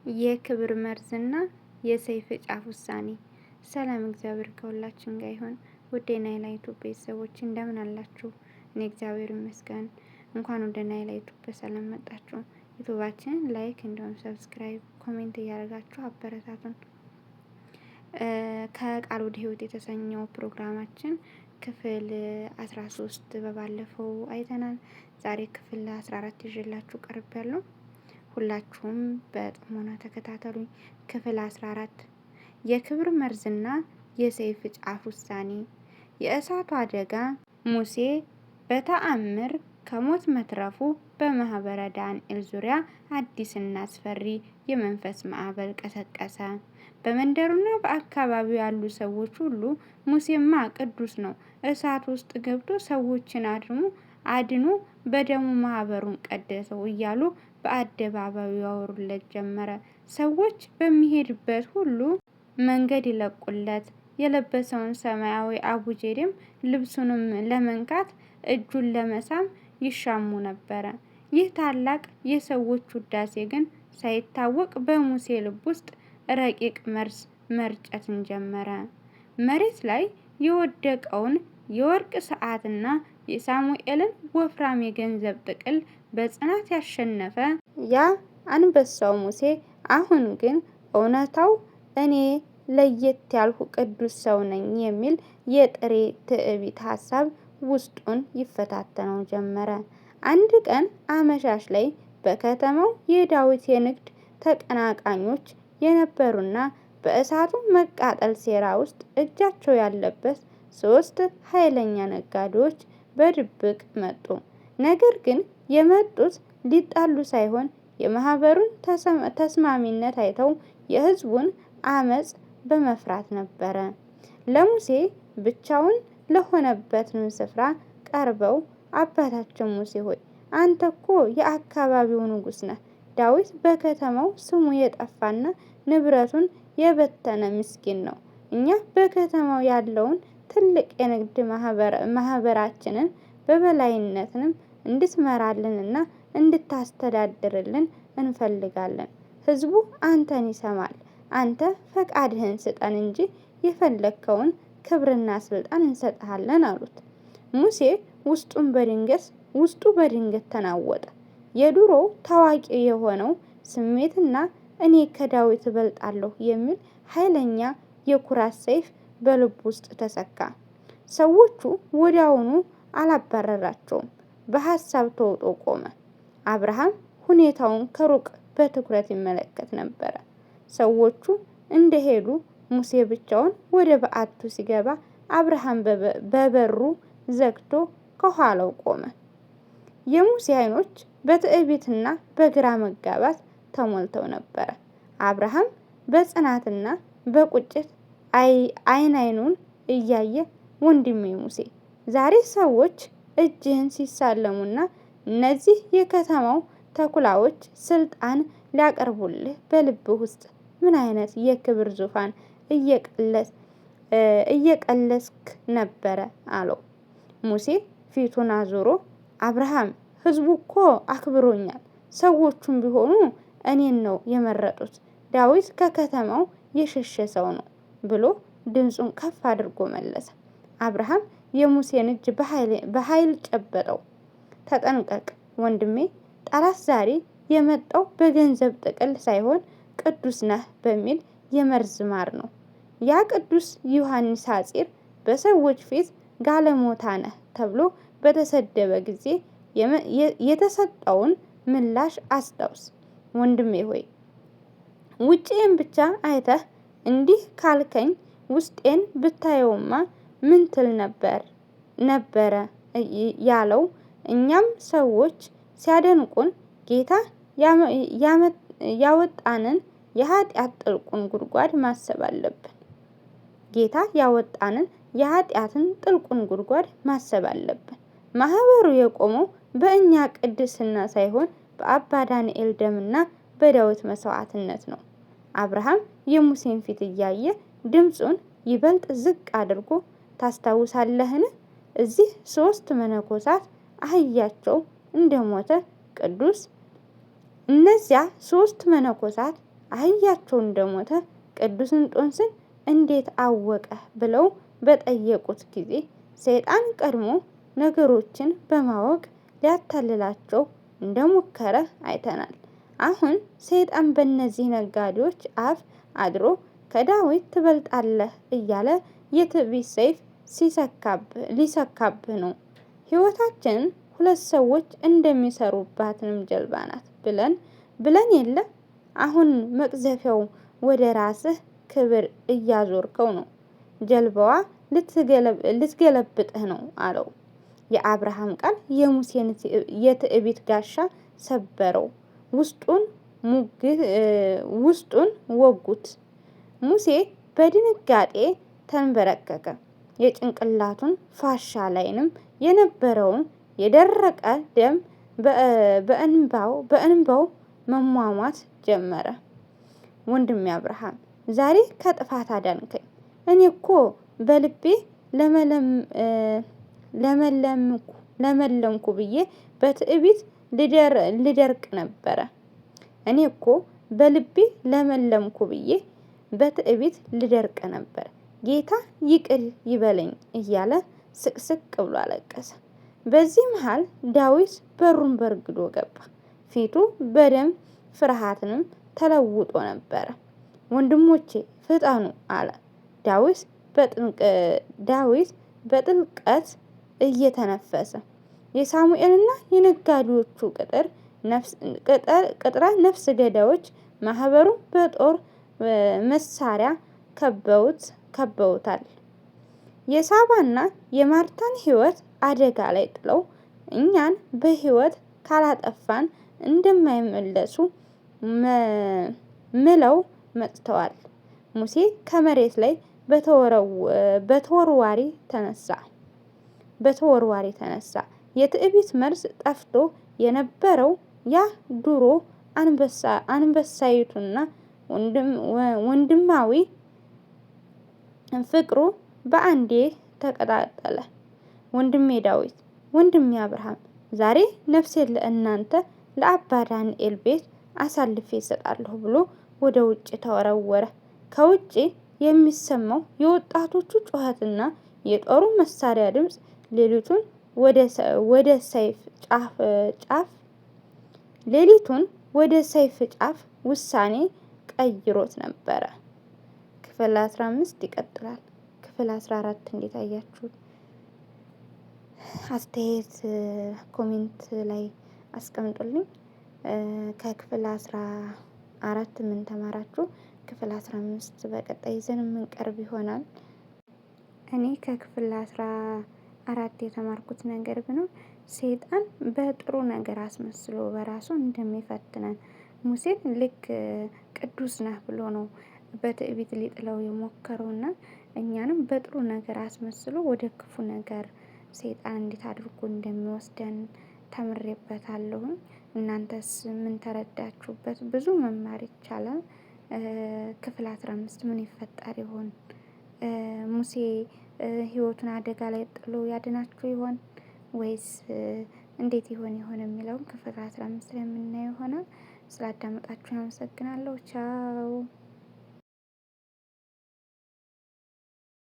የክብር መርዝና የሰይፍ ጫፍ ውሳኔ። ሰላም እግዚአብሔር ከሁላችን ጋር ይሁን። ውድ የናይላይቱ ቤተሰቦች እንደምን አላችሁ? እኔ እግዚአብሔር ይመስገን። እንኳን ወደ ናይላይቱ በሰላም መጣችሁ። ዩቲዩባችንን ላይክ እንዲሁም ሰብስክራይብ፣ ኮሜንት እያደረጋችሁ አበረታቱን። ከቃል ወደ ህይወት የተሰኘው ፕሮግራማችን ክፍል 13 በባለፈው አይተናል። ዛሬ ክፍል 14 ይዤላችሁ ቀርቤያለሁ። ሁላችሁም በጥሞና ተከታተሉኝ። ክፍል 14 የክብር መርዝና የሰይፍ ጫፍ ውሳኔ። የእሳቱ አደጋ ሙሴ በተአምር ከሞት መትረፉ በማህበረ ዳንኤል ዙሪያ አዲስና አስፈሪ የመንፈስ ማዕበል ቀሰቀሰ። በመንደሩና በአካባቢው ያሉ ሰዎች ሁሉ ሙሴማ ቅዱስ ነው፣ እሳት ውስጥ ገብቶ ሰዎችን አድኖ በደሙ ማህበሩን ቀደሰው እያሉ በአደባባዩ ያወሩለት ጀመረ። ሰዎች በሚሄድበት ሁሉ መንገድ ይለቁለት፣ የለበሰውን ሰማያዊ አቡጀዴም ልብሱንም ለመንካት እጁን ለመሳም ይሻሙ ነበረ። ይህ ታላቅ የሰዎች ውዳሴ ግን ሳይታወቅ በሙሴ ልብ ውስጥ ረቂቅ መርዝ መርጨትን ጀመረ። መሬት ላይ የወደቀውን የወርቅ ሰዓትና የሳሙኤልን ወፍራም የገንዘብ ጥቅል በጽናት ያሸነፈ ያ አንበሳው ሙሴ አሁን ግን እውነታው እኔ ለየት ያልሁ ቅዱስ ሰው ነኝ የሚል የጥሬ ትዕቢት ሀሳብ ውስጡን ይፈታተነው ጀመረ። አንድ ቀን አመሻሽ ላይ በከተማው የዳዊት የንግድ ተቀናቃኞች የነበሩና በእሳቱ መቃጠል ሴራ ውስጥ እጃቸው ያለበት 3 ኃይለኛ ነጋዴዎች በድብቅ መጡ። ነገር ግን የመጡት ሊጣሉ ሳይሆን የማህበሩን ተስማሚነት አይተው የህዝቡን አመጽ በመፍራት ነበረ። ለሙሴ ብቻውን ለሆነበት ስፍራ ቀርበው አባታችን ሙሴ ሆይ፣ አንተ እኮ የአካባቢው ንጉሥ ነህ። ዳዊት በከተማው ስሙ የጠፋና ንብረቱን የበተነ ምስኪን ነው። እኛ በከተማው ያለውን ትልቅ የንግድ ማህበራችንን በበላይነትንም እንድትመራልንና እንድታስተዳድርልን እንፈልጋለን። ህዝቡ አንተን ይሰማል። አንተ ፈቃድህን ስጠን እንጂ የፈለግከውን ክብርና ስልጣን እንሰጥሃለን አሉት። ሙሴ ውስጡ በድንገት ተናወጠ። የድሮ ታዋቂ የሆነው ስሜትና እኔ ከዳዊት እበልጣለሁ የሚል ኃይለኛ የኩራት ሰይፍ በልብ ውስጥ ተሰካ። ሰዎቹ ወዲያውኑ አላባረራቸውም። በሐሳብ ተውጦ ቆመ። አብርሃም ሁኔታውን ከሩቅ በትኩረት ይመለከት ነበረ። ሰዎቹ እንደሄዱ ሙሴ ብቻውን ወደ በዓቱ ሲገባ አብርሃም በበሩ ዘግቶ ከኋላው ቆመ። የሙሴ ዓይኖች በትዕቢትና በግራ መጋባት ተሞልተው ነበረ። አብርሃም በጽናትና በቁጭት አይኑን እያየ ወንድሜ ሙሴ፣ ዛሬ ሰዎች እጅህን ሲሳለሙና እነዚህ የከተማው ተኩላዎች ስልጣን ሊያቀርቡልህ በልብህ ውስጥ ምን አይነት የክብር ዙፋን እየቀለስክ ነበረ አለው። ሙሴ ፊቱን አዙሮ አብርሃም፣ ህዝቡ እኮ አክብሮኛል። ሰዎቹም ቢሆኑ እኔን ነው የመረጡት። ዳዊት ከከተማው የሸሸ ሰው ነው ብሎ ድምፁን ከፍ አድርጎ መለሰ። አብርሃም የሙሴን እጅ በኃይል ጨበጠው። ተጠንቀቅ ወንድሜ፣ ጠላት ዛሬ የመጣው በገንዘብ ጥቅል ሳይሆን ቅዱስ ነህ በሚል የመርዝ ማር ነው። ያ ቅዱስ ዮሐንስ ሐፂር በሰዎች ፊት ጋለሞታ ነህ ተብሎ በተሰደበ ጊዜ የተሰጠውን ምላሽ አስታውስ። ወንድሜ ሆይ፣ ውጪን ብቻ አይተህ እንዲህ ካልከኝ ውስጤን ብታየውማ ምን ትል ነበረ ያለው። እኛም ሰዎች ሲያደንቁን ጌታ ያወጣንን የኃጢአት ጥልቁን ጉድጓድ ማሰብ አለብን። ጌታ ያወጣንን የኃጢአትን ጥልቁን ጉድጓድ ማሰብ አለብን። ማህበሩ የቆመው በእኛ ቅድስና ሳይሆን በአባ ዳንኤል ደምና በዳዊት መስዋዕትነት ነው። አብርሃም የሙሴን ፊት እያየ ድምፁን ይበልጥ ዝቅ አድርጎ ታስታውሳለህን? እዚህ 3 መነኮሳት አህያቸው እንደሞተ ቅዱስ እነዚያ 3 መነኮሳት አህያቸው እንደሞተ ቅዱስ እንጦንስን እንዴት አወቀ ብለው በጠየቁት ጊዜ ሰይጣን ቀድሞ ነገሮችን በማወቅ ሊያታልላቸው እንደሞከረ አይተናል። አሁን ሰይጣን በእነዚህ ነጋዴዎች አፍ አድሮ ከዳዊት ትበልጣለህ እያለ የትዕቢት ሰይፍ ሊሰካብህ ነው። ሕይወታችንን ሁለት ሰዎች እንደሚሰሩባትንም ጀልባ ናት ብለን የለ። አሁን መቅዘፊያው ወደ ራስህ ክብር እያዞርከው ነው። ጀልባዋ ልትገለብጥህ ነው አለው። የአብርሃም ቃል የሙሴን የትዕቢት ጋሻ ሰበረው። ውስጡን ወጉት። ሙሴ በድንጋጤ ተንበረከከ። የጭንቅላቱን ፋሻ ላይንም የነበረውን የደረቀ ደም በእንባው መሟሟት ጀመረ። ወንድሜ አብርሃም ዛሬ ከጥፋት አዳንከኝ። እኔ እኮ በልቤ ለመለምኩ ብዬ በትዕቢት ልደርቅ ነበረ። እኔ እኮ በልቤ ለመለምኩ ብዬ በትዕቢት ልደርቅ ነበር። ጌታ ይቅር ይበለኝ እያለ ስቅስቅ ብሎ አለቀሰ። በዚህ መሃል ዳዊት በሩን በርግዶ ገባ። ፊቱ በደም ፍርሃትንም ተለውጦ ነበረ። ወንድሞቼ ፍጠኑ አለ። ዳዊት በጥልቀት እየተነፈሰ የሳሙኤልና የነጋዴዎቹ ቅጥረ ነፍስ ገዳዮች ማህበሩ በጦር መሳሪያ ከበውታል። የሳባና የማርታን ሕይወት አደጋ ላይ ጥለው እኛን በሕይወት ካላጠፋን እንደማይመለሱ ምለው መጥተዋል። ሙሴ ከመሬት ላይ በተወርዋሪ ተነሳ። የትዕቢት መርዝ ጠፍቶ የነበረው ያ ድሮ አንበሳይቱና ወንድማዊ ፍቅሩ በአንዴ ተቀጣጠለ። ወንድሜ ዳዊት፣ ወንድሜ አብርሃም ዛሬ ነፍሴን ለእናንተ ለአባ ዳንኤል ቤት አሳልፌ እሰጣለሁ ብሎ ወደ ውጭ ተወረወረ። ከውጭ የሚሰማው የወጣቶቹ ጩኸትና የጦሩ መሳሪያ ድምፅ ሌሊቱን ወደ ሰይፍ ጫፍ ውሳኔ ቀይሮት ነበረ። ክፍል 15 ይቀጥላል። ክፍል 14 እንዴት አያችሁት? አስተያየት ኮሜንት ላይ አስቀምጡልኝ። ከክፍል 14 ምን ተማራችሁ? ክፍል 15 በቀጣይ ይዘን የምንቀርብ ይሆናል። እኔ ከክፍል 14 የተማርኩት ነገር ቢኖር ሰይጣን በጥሩ ነገር አስመስሎ በራሱ እንደሚፈትነን ሙሴን ልክ ቅዱስ ነህ ብሎ ነው በትዕቢት ሊጥለው የሞከረውና እኛንም በጥሩ ነገር አስመስሎ ወደ ክፉ ነገር ሰይጣን እንዴት አድርጎ እንደሚወስደን ተምሬበታለሁ። እናንተስ ምን ተረዳችሁበት? ብዙ መማር ይቻላል። ክፍል 15 ምን ይፈጠር ይሆን? ሙሴ ሕይወቱን አደጋ ላይ ጥሎ ያድናችሁ ይሆን ወይስ እንዴት ይሆን የሚለውን ክፍል 15 ላይ የምናየው ይሆናል። ስላዳመጣችሁን አመሰግናለሁ። ቻው